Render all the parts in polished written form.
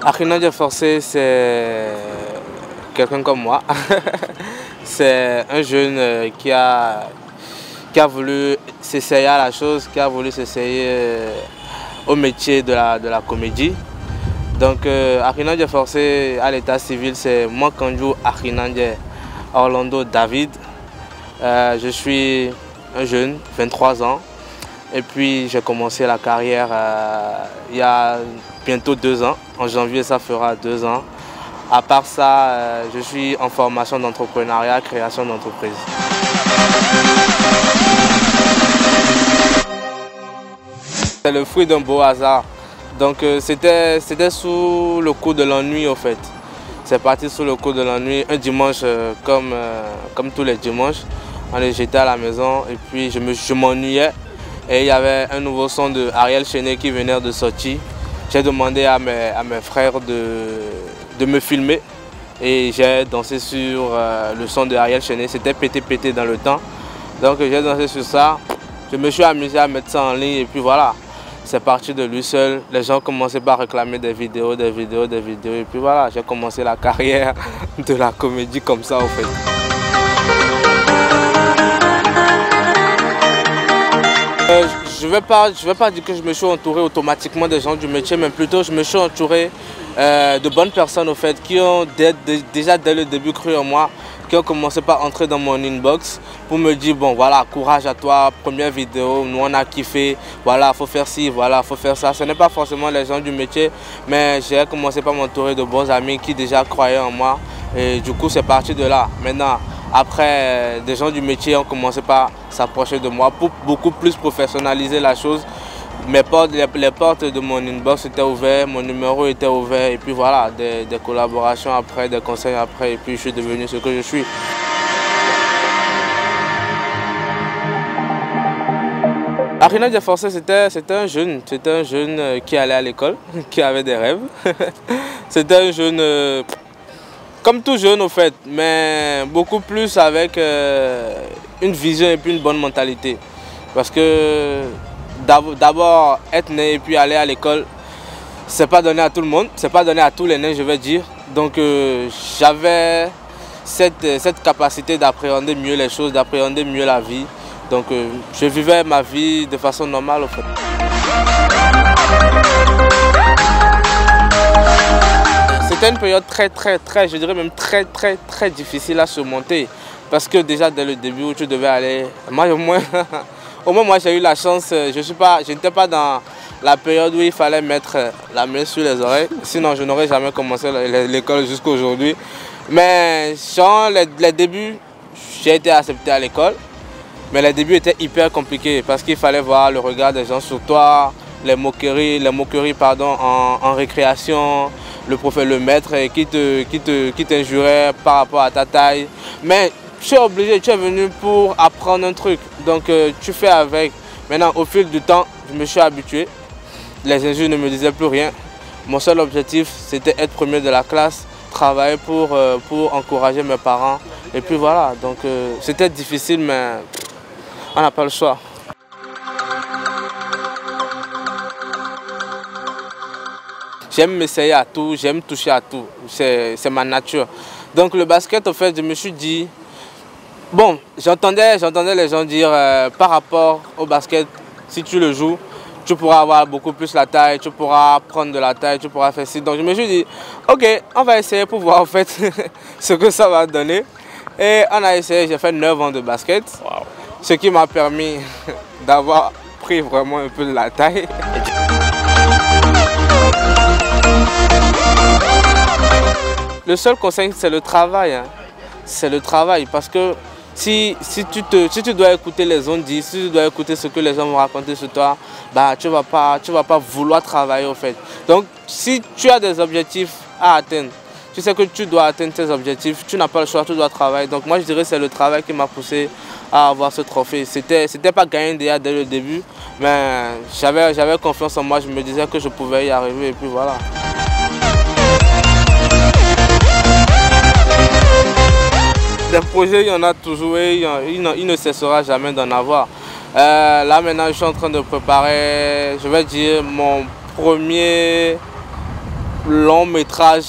Archinandia Forcé, c'est quelqu'un comme moi. C'est un jeune qui a voulu s'essayer à la chose, qui a voulu s'essayer au métier de la comédie. Donc Archinandia Forcé à l'état civil, c'est moi Kanju Archinandia Orlando David. Je suis un jeune, 23 ans. Et puis j'ai commencé la carrière il y a bientôt 2 ans. En janvier, ça fera 2 ans. À part ça, je suis en formation d'entrepreneuriat, création d'entreprise. C'est le fruit d'un beau hasard. Donc c'était sous le coup de l'ennui au fait. C'est parti sous le coup de l'ennui. Un dimanche, comme tous les dimanches, j'étais à la maison et puis je m'ennuyais. Et il y avait un nouveau son de Ariel Chené qui venait de sortir. J'ai demandé à mes frères de me filmer et j'ai dansé sur le son de Ariel Chené. C'était pété dans le temps. Donc j'ai dansé sur ça. Je me suis amusé à mettre ça en ligne et puis voilà. C'est parti de lui seul. Les gens commençaient par réclamer des vidéos. Et puis voilà, j'ai commencé la carrière de la comédie comme ça en fait. Je vais pas dire que je me suis entouré automatiquement des gens du métier, mais plutôt je me suis entouré de bonnes personnes au fait, qui ont déjà dès le début cru en moi, qui ont commencé par entrer dans mon inbox pour me dire bon voilà, courage à toi, première vidéo, nous on a kiffé, voilà, faut faire ci, voilà, faut faire ça. Ce n'est pas forcément les gens du métier, mais j'ai commencé par m'entourer de bons amis qui déjà croyaient en moi et du coup c'est parti de là. Maintenant, après, des gens du métier ont commencé par s'approcher de moi pour beaucoup plus professionnaliser la chose. Les portes de mon inbox étaient ouvertes, mon numéro était ouvert et puis voilà, des collaborations après, des conseils après et puis je suis devenu ce que je suis. Archinandia Forcé, c'était un jeune qui allait à l'école, qui avait des rêves. C'était un jeune... comme tout jeune au fait, mais beaucoup plus avec une vision et puis une bonne mentalité. Parce que d'abord être né et puis aller à l'école, c'est pas donné à tout le monde, c'est pas donné à tous les nés je vais dire. Donc j'avais cette capacité d'appréhender mieux les choses, d'appréhender mieux la vie. Donc je vivais ma vie de façon normale au fait. C'était une période très, je dirais même très difficile à surmonter. Parce que déjà dès le début où tu devais aller, moi au moins moi j'ai eu la chance, je n'étais pas dans la période où il fallait mettre la main sur les oreilles. Sinon je n'aurais jamais commencé l'école jusqu'à aujourd'hui. Mais genre les débuts, j'ai été accepté à l'école. Mais les débuts étaient hyper compliqués parce qu'il fallait voir le regard des gens sur toi, les moqueries en récréation. Le maître qui t'injurait par rapport à ta taille. Mais tu es obligé, tu es venu pour apprendre un truc. Donc tu fais avec. Maintenant, au fil du temps, je me suis habitué. Les injures ne me disaient plus rien. Mon seul objectif, c'était être premier de la classe, travailler pour encourager mes parents. Et puis voilà, donc c'était difficile, mais on n'a pas le choix. J'aime m'essayer à tout, j'aime toucher à tout, c'est ma nature. Donc le basket, au fait, je me suis dit, bon, j'entendais les gens dire par rapport au basket, si tu le joues, tu pourras avoir beaucoup plus la taille, tu pourras prendre de la taille, tu pourras faire ci. Donc je me suis dit, ok, on va essayer pour voir en fait ce que ça va donner. Et on a essayé, j'ai fait 9 ans de basket, wow. Ce qui m'a permis d'avoir pris vraiment un peu de la taille. Le seul conseil, c'est le travail. Hein. C'est le travail parce que si tu dois écouter les gens dire, si tu dois écouter ce que les gens vont raconter sur toi, bah, tu vas pas vouloir travailler au fait. Donc si tu as des objectifs à atteindre, tu sais que tu dois atteindre tes objectifs, tu n'as pas le choix, tu dois travailler. Donc moi je dirais que c'est le travail qui m'a poussé à avoir ce trophée. C'était pas gagné déjà dès le début, mais j'avais confiance en moi, je me disais que je pouvais y arriver et puis voilà. Des projets, il y en a toujours et il ne cessera jamais d'en avoir. Là maintenant, je suis en train de préparer, je vais dire, mon premier long métrage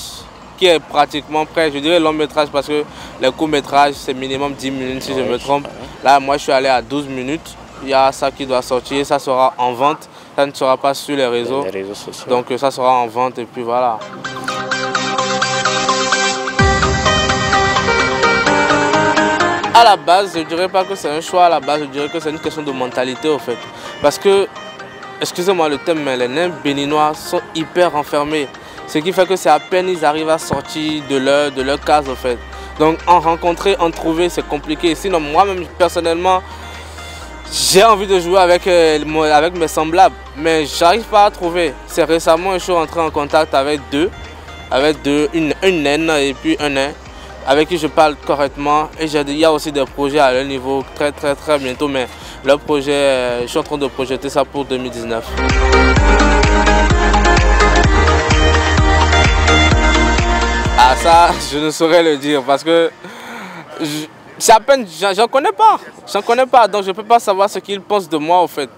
qui est pratiquement prêt. Je dirais long métrage parce que les courts métrages c'est minimum 10 minutes si je me trompe. Là moi je suis allé à 12 minutes. Il y a ça qui doit sortir, ça sera en vente. Ça ne sera pas sur les réseaux sociaux. Donc ça sera en vente et puis voilà. À la base, je ne dirais pas que c'est un choix, à la base, je dirais que c'est une question de mentalité au fait. Parce que, excusez-moi le thème, mais les nains béninois sont hyper renfermés. Ce qui fait que c'est à peine ils arrivent à sortir de leur case au fait. Donc en rencontrer, en trouver, c'est compliqué. Sinon, moi-même, personnellement, j'ai envie de jouer avec mes semblables, mais j'arrive pas à trouver. C'est récemment, je suis rentré en contact avec une naine et puis un nain, avec qui je parle correctement. Et il y a aussi des projets à leur niveau très bientôt, mais leur projet, je suis en train de projeter ça pour 2019. Ah ça, je ne saurais le dire parce que c'est à peine, j'en connais pas, donc je ne peux pas savoir ce qu'ils pensent de moi au fait.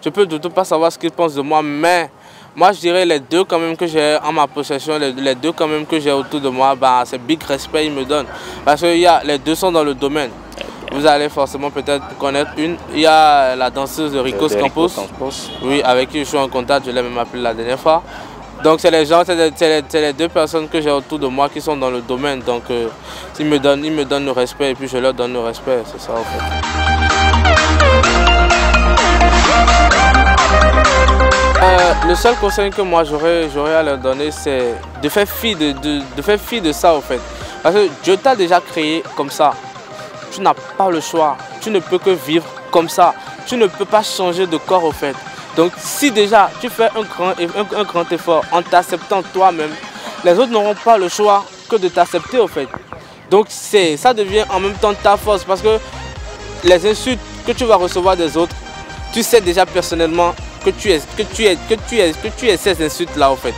Je peux du tout pas savoir ce qu'ils pensent de moi, mais moi je dirais les deux quand même que j'ai en ma possession, les deux quand même que j'ai autour de moi, bah, c'est big respect ils me donnent. Parce que les deux sont dans le domaine. Vous allez forcément peut-être connaître une. Il y a la danseuse de Ricos Campos, oui, avec qui je suis en contact, je l'ai même appelé la dernière fois. Donc c'est les deux personnes que j'ai autour de moi qui sont dans le domaine. Donc ils me donnent le respect et puis je leur donne le respect, c'est ça en fait. Le seul conseil que moi j'aurais à leur donner, c'est de faire fi de ça en fait. Parce que Dieu t'a déjà créé comme ça. Tu n'as pas le choix. Tu ne peux que vivre comme ça. Tu ne peux pas changer de corps au fait. Donc si déjà tu fais un grand effort en t'acceptant toi-même, les autres n'auront pas le choix que de t'accepter au fait. Donc ça devient en même temps ta force parce que les insultes que tu vas recevoir des autres, tu sais déjà personnellement que tu es ces insultes là au fait.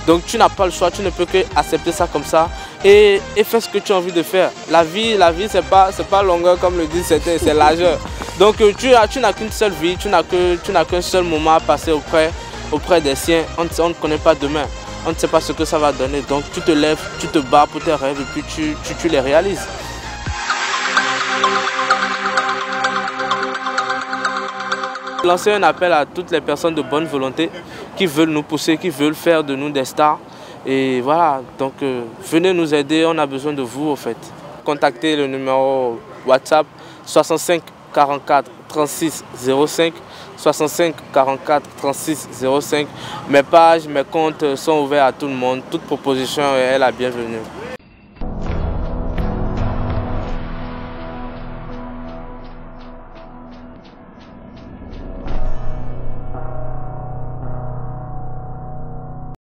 Donc tu n'as pas le choix, tu ne peux que accepter ça comme ça et faire ce que tu as envie de faire. La vie c'est pas longueur comme le disent certains, c'est largeur. Donc tu n'as qu'une seule vie, tu n'as qu'un seul moment à passer auprès des siens. On ne connaît pas demain, on ne sait pas ce que ça va donner. Donc tu te lèves, tu te bats pour tes rêves et puis tu les réalises. Lancer un appel à toutes les personnes de bonne volonté qui veulent nous pousser, qui veulent faire de nous des stars. Et voilà, donc venez nous aider, on a besoin de vous au fait. Contactez le numéro WhatsApp 65 44 36 05, 65 44 36 05. Mes pages, mes comptes sont ouverts à tout le monde. Toute proposition est la bienvenue.